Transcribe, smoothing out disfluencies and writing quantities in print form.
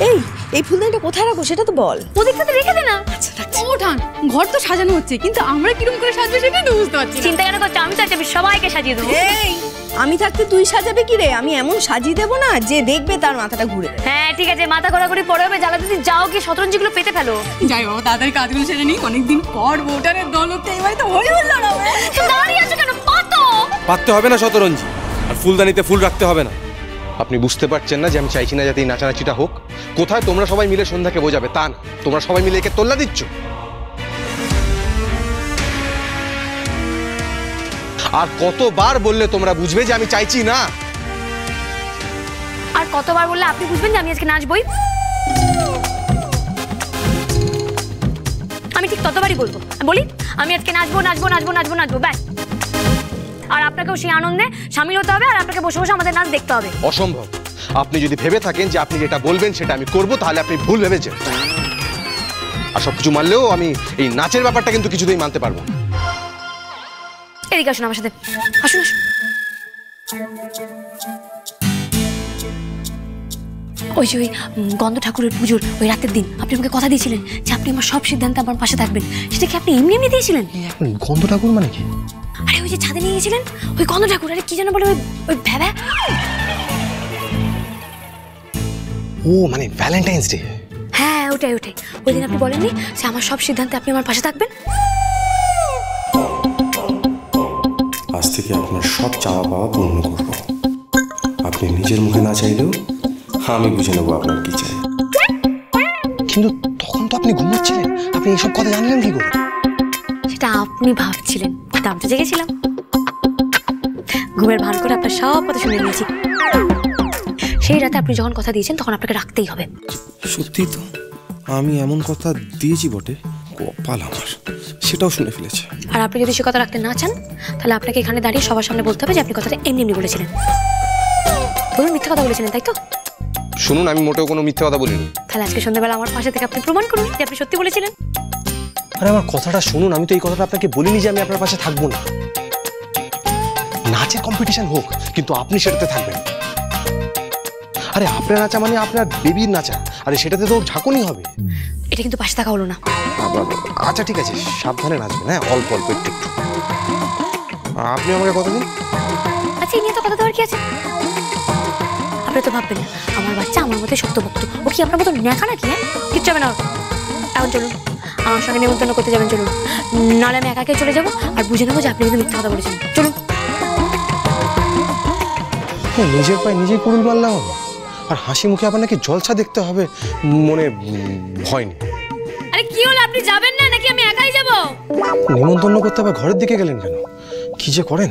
এই ফুলদানিটা কোথায় রাখবো সেটা তো বল। ওদিকটাতে রেখে দে না। আচ্ছা রাখছি। ওঠান, ঘর তো সাজানো হচ্ছে, কিন্তু আমরা কিরকম করে সাজবো সেটাই তো বুঝতে পারছি। চিন্তা কেন করছো? আমি তো চাবি সবাইকে সাজিয়ে দেবো। এই আমি থাকতে তুই সাজাবে কি রে? আমি এমন সাজিয়ে দেবো না যে দেখবে তার মাথাটা ঘুরে। হ্যাঁ ঠিক আছে, মাথা ঘোরাঘুরি পরে হবে। জ্বালা যদি যাও কি শতরঞ্জিগুলো পেতে ফেলো। যাই বাবা, তাড়াতাড়ি কাজগুলো সেরে নিই। অনেকদিন পর ভোটারের দৌলতে এবারে তো হই হল না। দাঁড়িয়ে আছো কেন? পাতো পাততে হবে না শতরঞ্জি, আর ফুলদানিতে ফুল রাখতে হবে না। আপনি বুঝতে পারছেন না যে আমি চাইছি না যাতে এই নাচানাচিটা হোক? কোথায় তোমরা সবাই মিলে সন্ধ্যাকে বোঝাবে তা না, তোমরা সবাই মিলে একে তোল্লা দিচ্ছ। আর কতবার বললে তোমরা বুঝবে যে আমি চাইছি না? আর কতবার বললে আপনি বুঝবেন যে আমি আজকে নাচবই? আমি ঠিক ততবারই বলবো। বলি আমি আজকে নাচবো নাচবো নাচবো নাচবো নাচবো, ব্যাস। আর আপনাকেও সেই আনন্দে সামিল হতে হবে, আর আপনাকে বসে বসে আমাদের নাচ দেখতে হবে। অসম্ভব। আপনি যদি ভেবে থাকেন যে আপনি যেটা বলবেন সেটা আমি করব, তাহলে আপনি ভুল ভেবেছেন। আর সবকিছু মানলেও আমি এই নাচের ব্যাপারটা কিন্তু কিছুতেই মানতে পারবো না। এদিকে আসুন আমার সাথে, আসুন আসুন। ওই যে ওই গন্ধ ঠাকুরের পুজোর ওই রাতের দিন আপনি আমাকে কথা দিয়েছিলেন যে আপনি আমার সব সিদ্ধান্তে আমার পাশে থাকবেন, সেটা কি আপনি এমনি এমনি দিয়েছিলেন? গন্ধ ঠাকুর মানে কি? আরে ওই যে ছাদে নিয়ে গেছিলেন ওই গন্ধ ঠাকুর, আরে কি যেন বলে ওই ওই ভ্যাবা। ও মানে ভ্যালেন্টাইন্স ডে? হ্যাঁ ওটাই ওটাই। ওই দিন আপনি বলেননি যে আমার সব সিদ্ধান্তে আপনি আমার পাশে থাকবেন? আজ থেকে আপনার সব চাওয়া পাওয়া পূর্ণ করব। আপনি নিজের মুখে না চাইলেও আমি বুঝে নেবো আপনার কি চাই। কিন্তু তখন তো আপনি ঘুমাচ্ছিলেন, আপনি এইসব কথা জানলেন কি করে? সেটা আপনি ভাবছিলেন, তা আমি তো জেগেছিলাম। ঘুমের ভান করে আপনার সব কথা শুনে নিয়েছি। সেই রাতে আপনি যখন কথা দিয়েছেন তখন আপনাকে রাখতেই হবে। সত্যি তো, আমি এমন কথা দিয়েছি বটে, কপাল আমার সেটাও শুনে ফেলেছে। আর আপনি যদি সে কথা রাখতে না চান তাহলে আপনাকে এখানে দাঁড়িয়ে সবার সামনে বলতে হবে যে আপনি কথাটা এমনি এমনি বলেছিলেন। বলুন মিথ্যা কথা বলেছিলেন, তাই তো? শুনুন, আমি মোটেও কোনো মিথ্যে কথা বলিনি। তাহলে আজকে সন্ধ্যাবেলা আমার পাশে থেকে আপনি প্রমাণ করুন যে আপনি সত্যি বলেছিলেন। আরে আমার কথাটা শুনুন, আমি তো এই কথাটা আপনাকে বলিনি যে আমি আপনার পাশে থাকবো না। নাচের কম্পিটিশন হোক, কিন্তু আপনি সেটাতে থাকবেন। আরে আপনার নাচা মানে আপনার বেবির নাচা, আরে সেটাতে তো ঝাঁকুনি হবে। এটা কিন্তু পাশে থাকা হলো না। আচ্ছা ঠিক আছে, সাবধানে নাচবেন, হ্যাঁ, অল্প অল্প একটু একটু। আপনি আমাকে কথা দিন। আচ্ছা এই নিয়ে তো কথা দেওয়ার কি আছে? আপনি তো ভাববেন আমার বাচ্চা আমার মধ্যে শক্তভক্ত, ও কি আপনার মতো ন্যাকা নাকি? হ্যাঁ কিচ্ছু হবে না। এখন চলুন আমার সঙ্গে নিমন্ত্রণ করতে যাবেন, চলুন। নাহলে আমি একাকে চলে যাবো আর বুঝে নেবো যে আপনি কিন্তু মিথ্যা কথা বলেছেন। চলুন। নিজের পায়ে নিজেই কুড়ুল মারলাম হবে, আর হাসি মুখে আপনাকে জলসা দেখতে হবে মনে ভয় নেই। আরে কি হলো, আপনি যাবেন না নাকি আমি একাই যাব? নিমন্ত্রণ করতে আবার ঘরের দিকে গেলেন কেন? কি যে করেন।